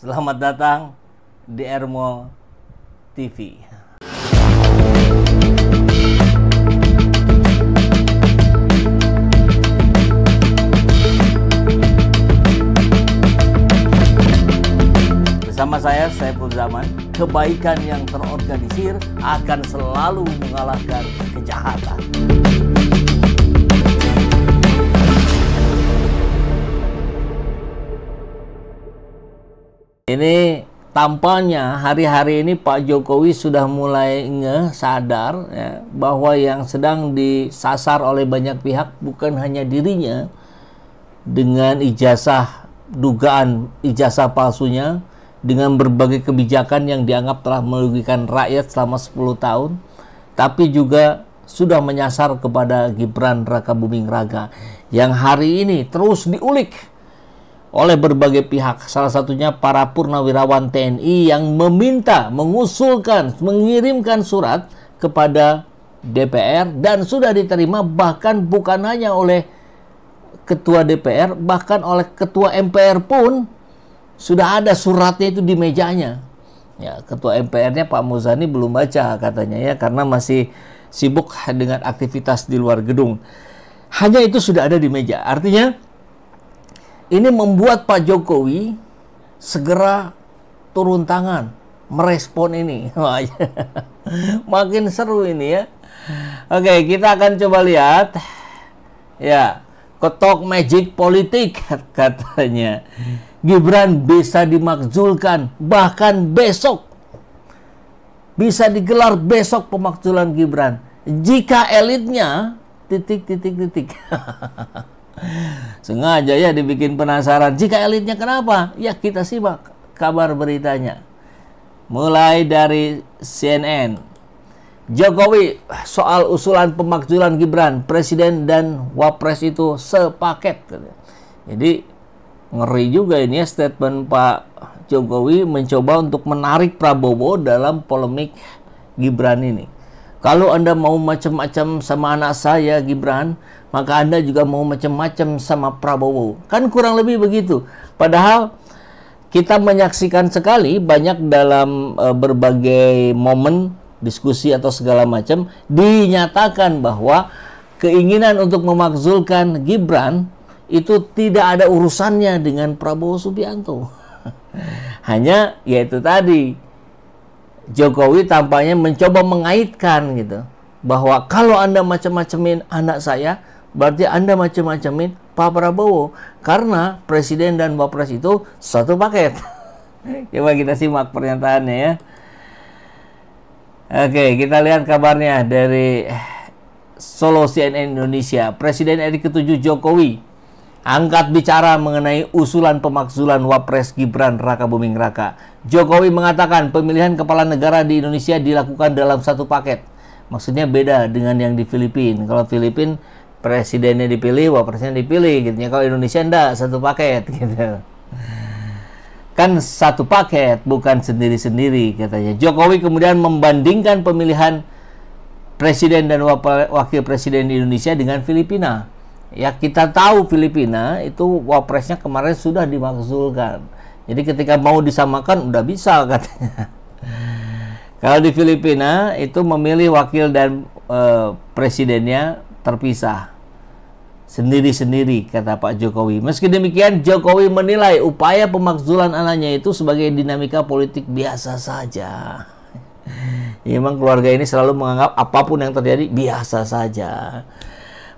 Selamat datang di Ermo TV. Bersama saya, Saiful Zaman, kebaikan yang terorganisir akan selalu mengalahkan kejahatan. Ini tampaknya hari-hari ini Pak Jokowi sudah mulai sadar ya, bahwa yang sedang disasar oleh banyak pihak bukan hanya dirinya dengan dugaan ijazah palsunya, dengan berbagai kebijakan yang dianggap telah merugikan rakyat selama 10 tahun, tapi juga sudah menyasar kepada Gibran Rakabuming Raka yang hari ini terus diulik oleh berbagai pihak, salah satunya para purnawirawan TNI yang mengirimkan surat kepada DPR dan sudah diterima, bahkan bukan hanya oleh ketua DPR, bahkan oleh ketua MPR pun sudah ada suratnya itu di mejanya. Ya, ketua MPR-nya Pak Muzani belum baca katanya ya, karena masih sibuk dengan aktivitas di luar gedung. Hanya itu sudah ada di meja. Artinya ini membuat Pak Jokowi segera turun tangan, merespon ini. Makin seru ini ya. Oke, kita akan coba lihat. Ya, ketok magic politik katanya. Gibran bisa dimakzulkan, bahkan besok. Bisa digelar besok pemakzulan Gibran. Jika elitnya titik. Sengaja ya dibikin penasaran. Jika elitnya kenapa? Ya kita simak kabar beritanya. Mulai dari CNN. Jokowi soal usulan pemakzulan Gibran, Presiden dan Wapres itu sepaket. Jadi ngeri juga ini ya statement Pak Jokowi mencoba untuk menarik Prabowo dalam polemik Gibran ini. Kalau Anda mau macam-macam sama anak saya Gibran, maka Anda juga mau macam-macam sama Prabowo. Kan kurang lebih begitu. Padahal kita menyaksikan sekali banyak dalam berbagai momen diskusi atau segala macam dinyatakan bahwa keinginan untuk memakzulkan Gibran itu tidak ada urusannya dengan Prabowo Subianto. Hanya yaitu tadi, Jokowi tampaknya mencoba mengaitkan gitu, bahwa kalau Anda macam-macamin anak saya, berarti Anda macam-macamin Pak Prabowo, karena Presiden dan Wapres itu satu paket. Coba kita simak pernyataannya ya. Oke, kita lihat kabarnya dari Solo CNN Indonesia. Presiden RI ke-7 Jokowi angkat bicara mengenai usulan pemakzulan Wapres Gibran Rakabuming Raka. Jokowi mengatakan pemilihan kepala negara di Indonesia dilakukan dalam satu paket. Maksudnya beda dengan yang di Filipina. Kalau Filipina presidennya dipilih, wapresnya dipilih gitu ya. Kalau Indonesia enggak, satu paket gitu. Kan satu paket, bukan sendiri-sendiri katanya. Jokowi kemudian membandingkan pemilihan presiden dan wakil presiden di Indonesia dengan Filipina. Ya, kita tahu Filipina itu wapresnya kemarin sudah dimakzulkan. Jadi ketika mau disamakan udah bisa katanya. Kalau di Filipina itu memilih wakil dan presidennya terpisah. Sendiri-sendiri kata Pak Jokowi. Meski demikian, Jokowi menilai upaya pemakzulan anaknya itu sebagai dinamika politik biasa saja. Ya, memang keluarga ini selalu menganggap apapun yang terjadi biasa saja.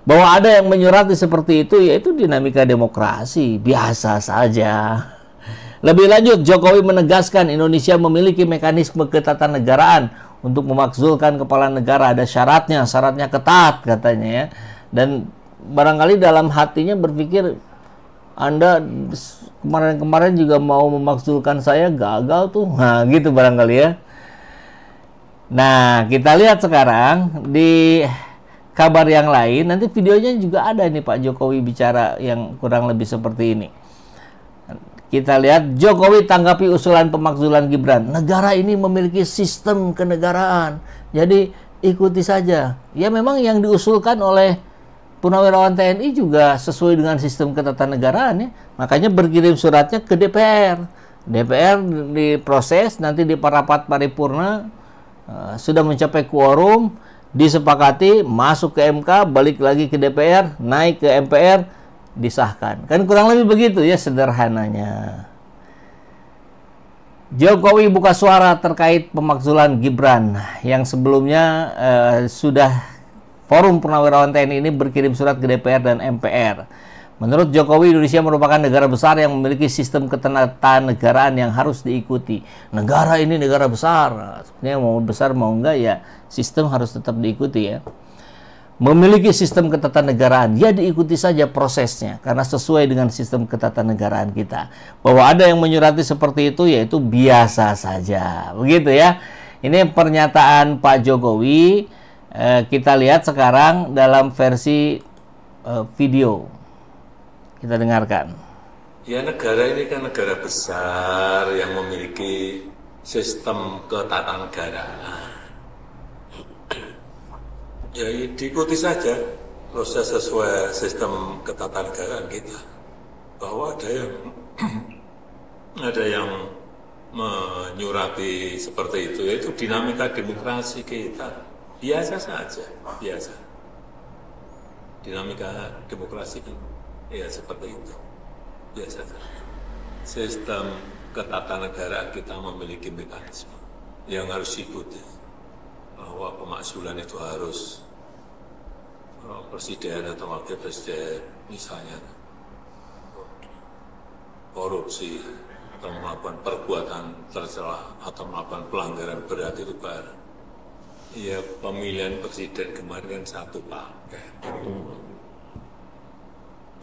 Bahwa ada yang menyurati seperti itu, yaitu dinamika demokrasi, biasa saja. Lebih lanjut, Jokowi menegaskan Indonesia memiliki mekanisme ketatanegaraan untuk memakzulkan kepala negara. Ada syaratnya ketat katanya ya. Dan barangkali dalam hatinya berpikir, Anda kemarin-kemarin juga mau memakzulkan saya, gagal tuh. Nah gitu barangkali ya. Nah kita lihat sekarang di kabar yang lain, nanti videonya juga ada nih Pak Jokowi bicara yang kurang lebih seperti ini. Kita lihat Jokowi tanggapi usulan pemakzulan Gibran. Negara ini memiliki sistem kenegaraan, jadi ikuti saja. Ya memang yang diusulkan oleh Purnawirawan TNI juga sesuai dengan sistem ketatanegaraan ya. Makanya berkirim suratnya ke DPR. DPR diproses, nanti di rapat paripurna sudah mencapai quorum, disepakati, masuk ke MK, balik lagi ke DPR, naik ke MPR, disahkan. Kan kurang lebih begitu ya sederhananya. Jokowi buka suara terkait pemakzulan Gibran yang sebelumnya sudah Forum Purnawirawan TNI ini berkirim surat ke DPR dan MPR. Menurut Jokowi, Indonesia merupakan negara besar yang memiliki sistem ketatanegaraan yang harus diikuti. Negara ini negara besar. Sebenarnya mau besar mau enggak ya sistem harus tetap diikuti ya. Memiliki sistem ketatanegaraan, ya diikuti saja prosesnya karena sesuai dengan sistem ketatanegaraan kita. Bahwa ada yang menyurati seperti itu yaitu biasa saja. Begitu ya. Ini pernyataan Pak Jokowi. Kita lihat sekarang dalam versi video. Kita dengarkan. Ya, negara ini kan negara besar yang memiliki sistem ketatanegaraan. Ya, diikuti saja proses sesuai sistem ketatanegaraan kita. Bahwa ada yang menyurati seperti itu, yaitu dinamika demokrasi kita. Biasa saja, biasa. Dinamika demokrasi kan, ya seperti itu. Biasa saja. Sistem ketatanegaraan kita memiliki mekanisme yang harus diikuti. Bahwa pemakzulan itu harus presiden atau wakil presiden misalnya korupsi atau melakukan perbuatan tercela atau melakukan pelanggaran berat itu kan. Ya, pemilihan presiden kemarin kan satu paket.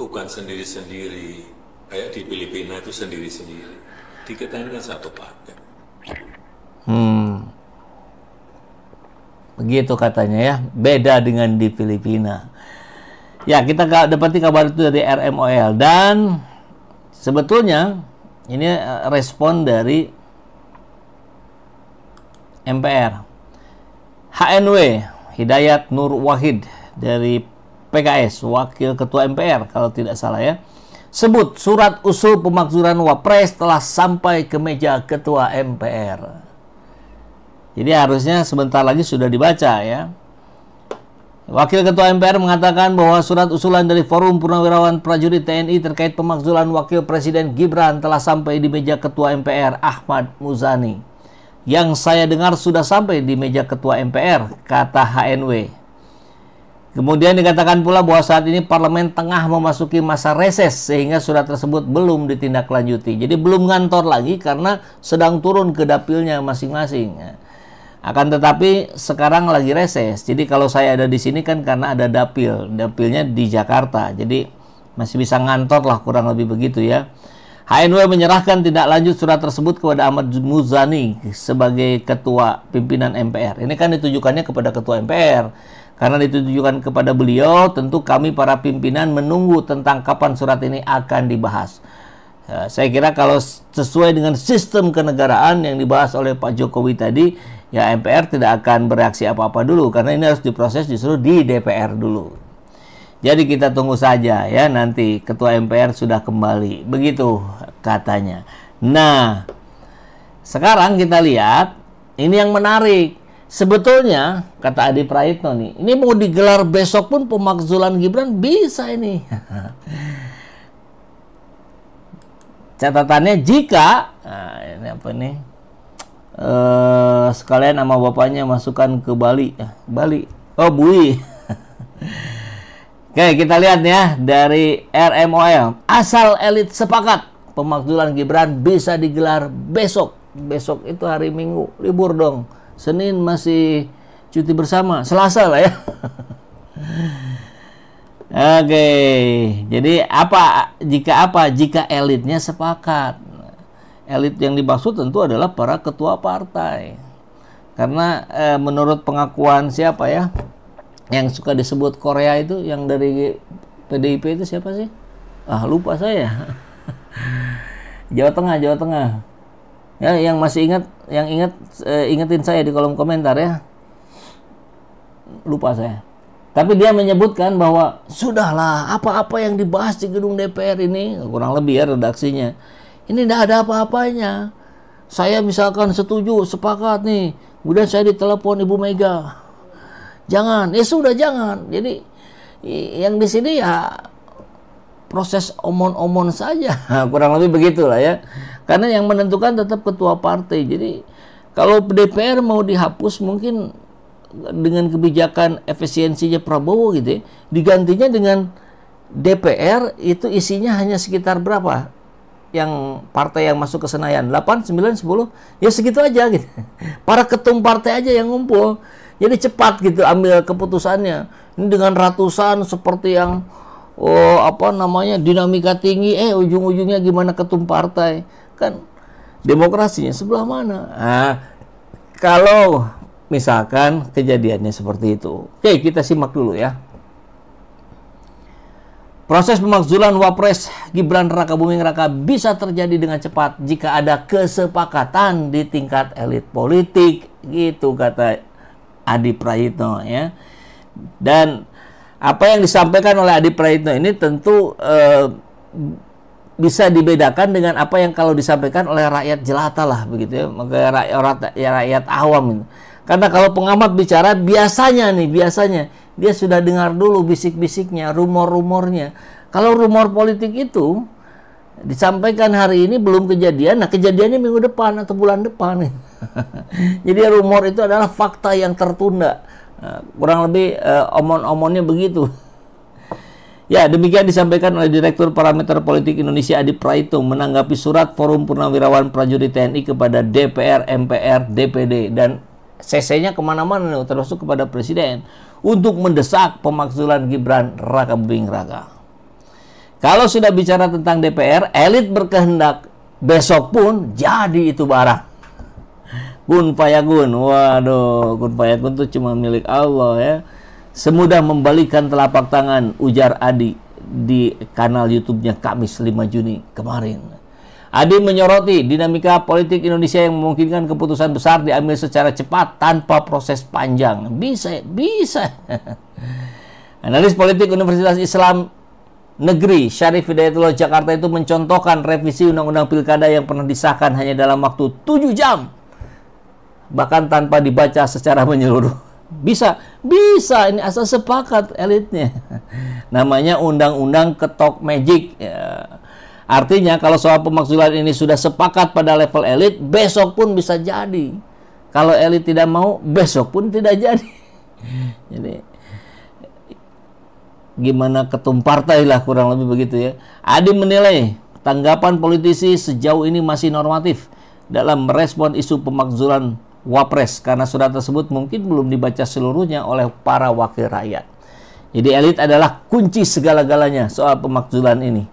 Bukan sendiri-sendiri. Kayak di Filipina itu sendiri-sendiri. Di kita ini kan satu paket. Begitu katanya ya. Beda dengan di Filipina. Ya, kita dapati kabar itu dari RMOL. Dan sebetulnya ini respon dari MPR. HNW Hidayat Nur Wahid dari PKS, Wakil Ketua MPR kalau tidak salah ya, sebut surat usul pemakzulan Wapres telah sampai ke meja Ketua MPR. Jadi harusnya sebentar lagi sudah dibaca ya. Wakil Ketua MPR mengatakan bahwa surat usulan dari Forum Purnawirawan Prajurit TNI terkait pemakzulan Wakil Presiden Gibran telah sampai di meja Ketua MPR Ahmad Muzani. Yang saya dengar sudah sampai di meja Ketua MPR, kata HNW. Kemudian dikatakan pula bahwa saat ini parlemen tengah memasuki masa reses sehingga surat tersebut belum ditindaklanjuti. Jadi belum ngantor lagi karena sedang turun ke dapilnya masing-masing. Akan tetapi sekarang lagi reses. Jadi kalau saya ada di sini kan karena ada dapilnya di Jakarta. Jadi masih bisa ngantor lah, kurang lebih begitu ya. HNW menyerahkan tindak lanjut surat tersebut kepada Ahmad Muzani sebagai ketua pimpinan MPR. Ini kan ditujukannya kepada ketua MPR. Karena ditujukan kepada beliau, tentu kami para pimpinan menunggu tentang kapan surat ini akan dibahas. Saya kira kalau sesuai dengan sistem kenegaraan yang dibahas oleh Pak Jokowi tadi, ya MPR tidak akan bereaksi apa-apa dulu. Karena ini harus diproses justru di DPR dulu. Jadi kita tunggu saja ya, nanti Ketua MPR sudah kembali. Begitu katanya. Nah, sekarang kita lihat, ini yang menarik. Sebetulnya, kata Adi Praitno nih, ini mau digelar besok pun pemakzulan Gibran bisa ini. Catatannya jika, nah ini apa nih? Sekalian sama bapaknya masukkan ke Bali. Bali. Oh, Bui. Oke, kita lihat ya dari RMOL. Asal elit sepakat pemakzulan Gibran bisa digelar besok. Besok itu hari Minggu, libur dong. Senin masih cuti bersama, Selasa lah ya. Oke, jadi jika elitnya sepakat. Elit yang dimaksud tentu adalah para ketua partai. Karena menurut pengakuan siapa ya? Yang suka disebut Korea itu, yang dari PDIP itu siapa sih? Lupa saya. Jawa Tengah. Ya, yang masih ingat, ingetin saya di kolom komentar ya. Lupa saya. Tapi dia menyebutkan bahwa sudahlah, apa-apa yang dibahas di gedung DPR ini, kurang lebih ya redaksinya, Ini tidak ada apa-apanya. Saya misalkan setuju, sepakat nih, kemudian saya ditelepon Ibu Mega. Jangan, ya sudah jangan. Jadi yang di sini ya proses omon-omon saja, kurang lebih begitulah ya. Karena yang menentukan tetap ketua partai. Jadi kalau DPR mau dihapus mungkin dengan kebijakan efisiensinya Prabowo gitu ya, digantinya dengan DPR itu isinya hanya sekitar berapa? Yang partai yang masuk ke Senayan 8, 9, 10 ya segitu aja gitu. Para ketum partai aja yang ngumpul. Jadi cepat gitu ambil keputusannya. Ini dengan ratusan seperti yang dinamika tinggi, ujung-ujungnya gimana ketum partai. Kan demokrasinya sebelah mana? Nah, kalau misalkan kejadiannya seperti itu. Oke, kita simak dulu ya. Proses pemakzulan Wapres Gibran Rakabuming Raka bisa terjadi dengan cepat jika ada kesepakatan di tingkat elit politik, gitu kata Adi Prayitno ya. Dan apa yang disampaikan oleh Adi Prayitno ini tentu bisa dibedakan dengan apa yang kalau disampaikan oleh rakyat jelata lah begitu ya, rakyat awam itu. Karena kalau pengamat bicara biasanya dia sudah dengar dulu bisik-bisiknya, rumor-rumornya. Kalau rumor politik itu disampaikan hari ini belum kejadian, nah kejadiannya minggu depan atau bulan depan. Jadi rumor itu adalah fakta yang tertunda. Kurang lebih omon-omonnya begitu. Ya, demikian disampaikan oleh Direktur Parameter Politik Indonesia Adi Prayitno menanggapi surat Forum Purnawirawan Prajurit TNI kepada DPR, MPR, DPD, dan CC-nya kemana-mana, termasuk kepada Presiden, untuk mendesak pemakzulan Gibran Rakabuming Raka. Kalau sudah bicara tentang DPR, elit berkehendak besok pun jadi itu barang. Kun fayakun, waduh, kun fayakun itu cuma milik Allah ya. Semudah membalikan telapak tangan, ujar Adi di kanal YouTube-nya Kamis 5 Juni kemarin. Adi menyoroti dinamika politik Indonesia yang memungkinkan keputusan besar diambil secara cepat tanpa proses panjang. Bisa. Analis politik Universitas Islam Negeri Syarif Hidayatullah Jakarta itu mencontohkan revisi Undang-Undang Pilkada yang pernah disahkan hanya dalam waktu 7 jam. Bahkan tanpa dibaca secara menyeluruh. Bisa ini asal sepakat elitnya. Namanya undang-undang ketok magic ya. Artinya kalau soal pemakzulan ini sudah sepakat pada level elit, besok pun bisa jadi. Kalau elit tidak mau, besok pun tidak jadi. Jadi gimana ketum partai lah kurang lebih begitu ya. Adi menilai tanggapan politisi sejauh ini masih normatif dalam merespon isu pemakzulan Wapres karena surat tersebut mungkin belum dibaca seluruhnya oleh para wakil rakyat. Jadi elit adalah kunci segala-galanya soal pemakzulan ini.